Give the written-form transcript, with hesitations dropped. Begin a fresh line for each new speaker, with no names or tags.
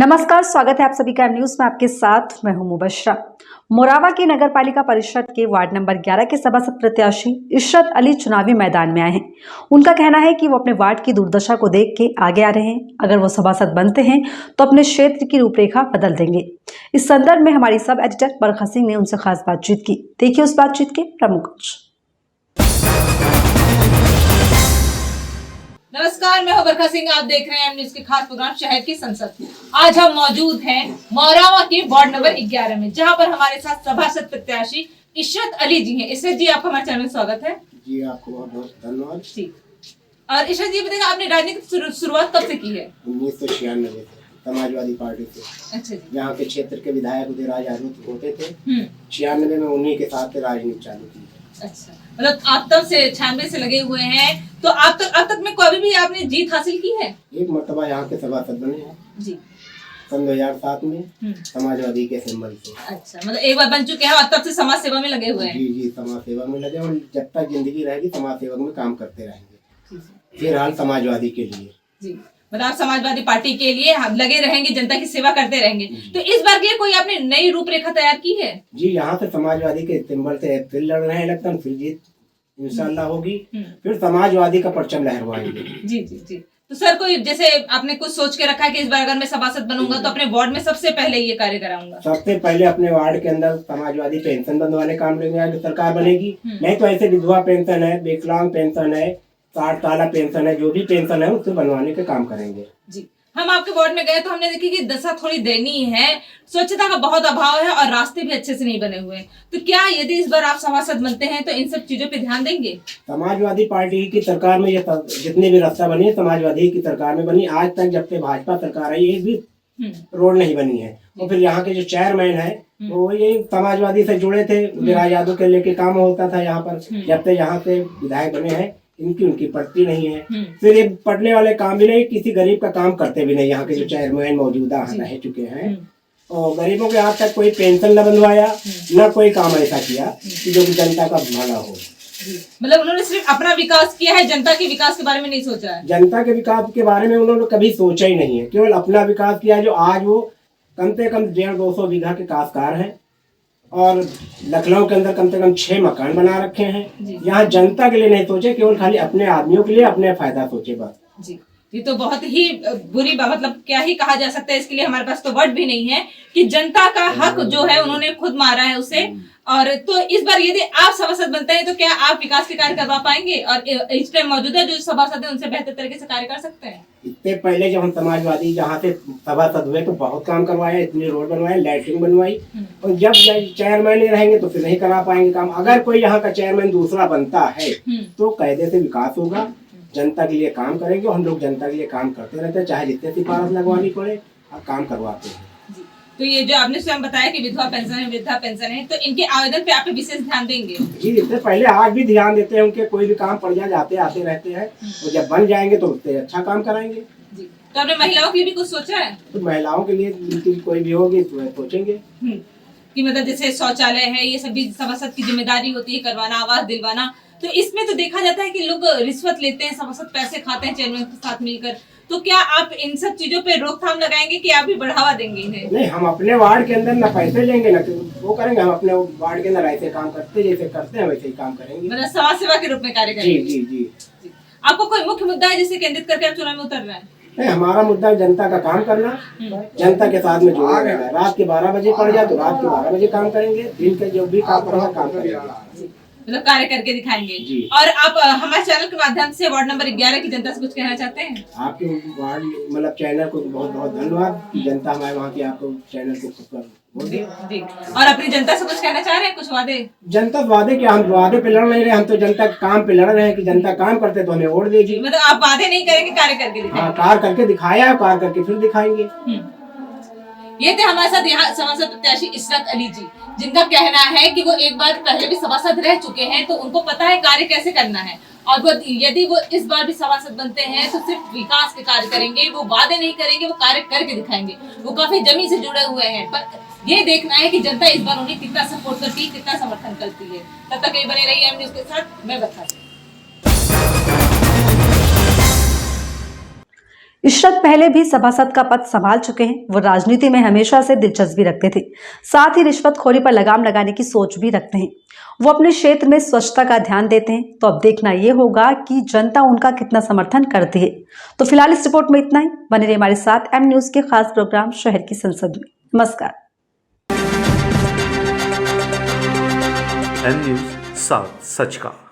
नमस्कार, स्वागत है आप सभी का एम न्यूज में। आपके साथ मैं हूं मुबशरा। मोरावा की नगर पालिका परिषद के वार्ड नंबर 11 के सभासद प्रत्याशी इशरत अली चुनावी मैदान में आए हैं। उनका कहना है कि वो अपने वार्ड की दुर्दशा को देख के आगे आ रहे हैं। अगर वो सभासद बनते हैं तो अपने क्षेत्र की रूपरेखा बदल देंगे। इस संदर्भ में हमारी सब एडिटर बरखा सिंह ने उनसे खास बातचीत की। देखिए उस बातचीत के प्रमुख अंश।
नमस्कार, मैं हूं बरखा सिंह। आप देख रहे हैं एम न्यूज के खास प्रोग्राम शहर की संसद। आज हम मौजूद हैं मोरावा के वार्ड नंबर 11 में, जहां पर हमारे साथ सभासद प्रत्याशी इशरत अली जी हैं। इशरत जी, आपका हमारे चैनल में स्वागत है।
जी, आपको बहुत बहुत धन्यवाद
जी। और इशरत जी बताइए, आपने राजनीतिक शुरुआत कब से की है?
1996 से समाजवादी पार्टी से।
अच्छा जी।
यहाँ के क्षेत्र के विधायक उदयराज आरोप होते थे। 96 में उन्हीं के साथ राजनीति चालू की।
अच्छा, मतलब आप तब से 96 से लगे हुए हैं। तो अब तक में कभी भी आपने जीत हासिल की है?
एक मर्तबा यहाँ के सभासद बने हैं
जी,
सन 2007 में समाजवादी के सिंबल से।
अच्छा, मतलब एक बार बन चुके हैं और तब से समाज सेवा में लगे हुए हैं।
जी, समाज सेवा में लगे और जब तक जिंदगी रहेगी समाज सेवा में काम करते रहेंगे। फिलहाल समाजवादी के लिए
जी, मतलब आप समाजवादी पार्टी के लिए लगे रहेंगे, जनता की सेवा करते रहेंगे। तो इस बार के लिए कोई आपने नई रूपरेखा तैयार की है? जी,
यहाँ से समाजवादी के सिंबल से फिर लड़ रहे हैं इलेक्शन, फिर जीत इंशाल्लाह होगी। फिर समाजवादी का परचम लहरवाएंगे।
जी जी जी। तो सर, कोई जैसे आपने कुछ सोच के रखा है कि इस बार अगर मैं सभासद बनूंगा तो अपने वार्ड में सबसे पहले ये कार्य कराऊंगा?
सबसे पहले अपने वार्ड के अंदर समाजवादी पेंशन बनवाने काम लेंगे। अगर सरकार बनेगी, नहीं तो ऐसे विधवा पेंशन है, विकलांग पेंशन है, 60 साल पेंशन है, जो भी पेंशन है उससे बनवाने के काम करेंगे।
जी, हम आपके वार्ड में गए तो हमने देखी कि दशा थोड़ी दयनीय है, स्वच्छता का बहुत अभाव है और रास्ते भी अच्छे से नहीं बने हुए। तो क्या यदि इस बार आप सभासद बनते हैं तो इन सब चीजों पे ध्यान देंगे?
समाजवादी पार्टी की सरकार में ये जितनी भी रास्ता बनी है समाजवादी की सरकार में बनी। आज तक जब से भाजपा सरकार आई एक भी रोड नहीं बनी है। और फिर यहाँ के जो चेयरमैन है वो यही समाजवादी से जुड़े थे, उदयराज यादव के लेके काम होता था यहाँ पर। जब से यहाँ से विधायक बने हैं उनकी पड़ती नहीं है। फिर ये पढ़ने वाले काम भी नहीं, किसी गरीब का काम करते भी नहीं। यहाँ के जो चेयरमैन मौजूदा रह चुके हैं और गरीबों के आज तक कोई पेंशन न बनवाया, न कोई काम ऐसा किया कि जो जनता का भला हो।
मतलब उन्होंने सिर्फ अपना विकास किया है, जनता के विकास के बारे में नहीं सोचा है।
जनता के विकास के बारे में उन्होंने कभी सोचा ही नहीं है, केवल अपना विकास किया है। जो आज वो कम से कम 150-200 बीघा के काश्तकार हैं और लखनऊ के अंदर कम से कम 6 मकान बना रखे हैं। यहाँ जनता के लिए नहीं सोचे, केवल खाली अपने आदमियों के लिए अपने फायदा सोचे बस। जी,
ये तो बहुत ही बुरी बात, मतलब क्या ही कहा जा सकता है। इसके लिए हमारे पास तो वर्ड भी नहीं है कि जनता का हक जो है उन्होंने खुद मारा है उसे। और तो इस बार यदि आप सभासद बनते हैं तो क्या आप विकास के कार्य करवा पाएंगे और इस टाइम मौजूदा जो सभासद है उनसे बेहतर तरीके से कार्य कर सकते हैं?
इससे पहले जब हम समाजवादी जहाँ से सभासद हुए तो बहुत काम करवाया, इतनी रोड बनवाए, लाइटिंग बनवाई। और जब चेयरमैन रहेंगे तो फिर नहीं करा पाएंगे काम। अगर कोई यहाँ का चेयरमैन दूसरा बनता है तो कायदे से विकास होगा, जनता के लिए काम करेंगे। हम लोग जनता के लिए काम करते रहते हैं, चाहे जितने सिफारिश लगवानी पड़े और काम करवाते हैं।
तो ये जो आपने स्वयं बताया कि विधवा पेंशन है, वृद्धा पेंशन है, तो इनके आवेदन पे आप विशेष ध्यान देंगे?
जी, इससे पहले आज भी ध्यान देते हैं। उनके कोई भी काम पड़ जाए जाते आते रहते हैं और जब बन जाएंगे तो उससे अच्छा काम कराएंगे।
जी, तो आपने महिलाओं के लिए भी कुछ सोचा है?
तो महिलाओं के लिए कोई भी होगी तो सोचेंगे
कि मतलब जैसे शौचालय है, ये सभी सभासद की जिम्मेदारी होती है करवाना, आवास दिलवाना। तो इसमें तो देखा जाता है कि लोग रिश्वत लेते हैं, सभासद पैसे खाते हैं चेयरमैन के साथ मिलकर। तो क्या आप इन सब चीजों पे रोकथाम लगाएंगे कि आप भी बढ़ावा देंगे इन्हें?
नहीं, हम अपने वार्ड के अंदर ना पैसे लेंगे ना वो करेंगे। हम अपने वार्ड के अंदर ऐसे काम करते जैसे करते हैं वैसे ही काम करेंगे।
मतलब समाज सेवा के रूप में कार्य करेंगे।
जी जी जी।
आपको कोई मुख्य मुद्दा है जिसे केंद्रित करके आप चुनाव में उतर रहे हैं?
नहीं, हमारा मुद्दा है जनता का काम करना, जनता के साथ में जुड़ा रहना है। रात के 12 बजे पड़ जाए तो रात के 12 बजे काम करेंगे, दिन के जो भी काम करेंगे काम करेंगे,
मतलब कार्य करके दिखाएंगे। और आप हमारे चैनल के माध्यम से वार्ड नंबर 11 की जनता से कुछ कहना चाहते हैं?
आपके वार्ड मतलब चैनल को बहुत बहुत धन्यवाद। जनता हमारे वहाँ की आपको चैनल को
जी। और अपनी जनता से कुछ कहना चाह रहे हैं? कुछ वादे?
जनता वादे क्या, हम वादे पे लड़ नहीं रहे, हम तो जनता के काम पे लड़ रहे हैं कि जनता काम करते तो हमें वोट देगी।
मतलब आप वादे नहीं करेंगे, कार्य करके दिखाएंगे?
हाँ, कार्य करके दिखाया है, कार्य करके फिर दिखाएंगे।
ये थे हमारे साथ यहाँ सभासद प्रत्याशी इशरत अली जी, जिनका कहना है कि वो एक बार पहले भी सभासद रह चुके हैं तो उनको पता है कार्य कैसे करना है। और वो यदि वो इस बार भी सभासद बनते हैं तो सिर्फ विकास के कार्य करेंगे, वो वादे नहीं करेंगे, वो कार्य करके दिखाएंगे। वो काफी जमीन से जुड़े हुए हैं, पर ये देखना है कि जनता इस बार उन्हें कितना सपोर्ट करती है, कितना समर्थन करती है। तब तक ये बने रहिए एम न्यूज के साथ। मैं बता
इशरत पहले भी सभासद का पद संभाल चुके हैं। वो राजनीति में हमेशा से दिलचस्पी रखते थे, साथ ही रिश्वतखोरी पर लगाम लगाने की सोच भी रखते हैं। वो अपने क्षेत्र में स्वच्छता का ध्यान देते हैं। तो अब देखना ये होगा कि जनता उनका कितना समर्थन करती है। तो फिलहाल इस रिपोर्ट में इतना ही। बने रहिए हमारे साथ एम न्यूज के खास प्रोग्राम शहर की संसद में। नमस्कार।
एम न्यूज साथ सच का।